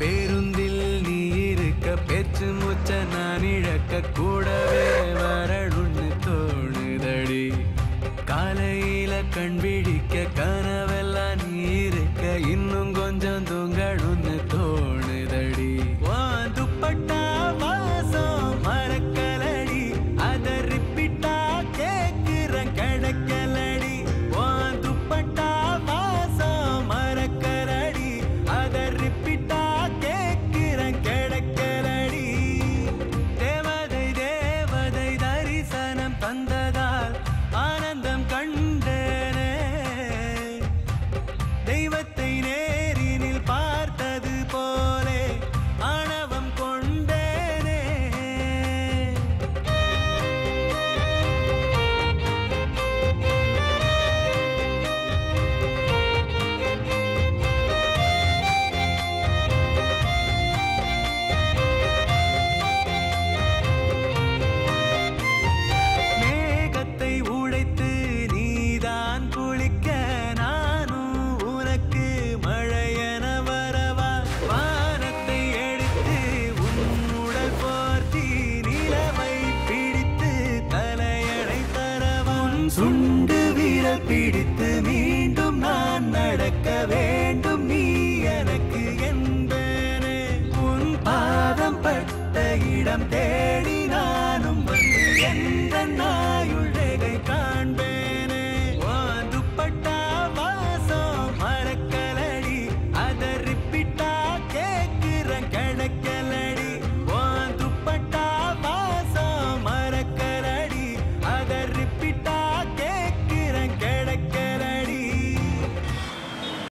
பேருந்தில் நீ இருக்க பேச்சு மூச்ச நான் இழக்க கூடவே வரணும்னு தோணுதடி காலையில கண் விழிக்க கனவெல்லாம் நீ இருக்க இன்னும் கொஞ்சம் தூங்கணும்னு தோணுதடி துப்பட்டா வாசம் மறக்கலடி அத ரிப்பீட்டா கேக்குற கிடைக்கலடி துப்பட்டா வாசம் மறக்கலடி அத ரிப்பீட்டா கேக்குற கிடைக்கலடி தேவதை தேவதை தரிசனம் தந்ததால் ஆனந்தம் கண்டேனே தெய்வத்தை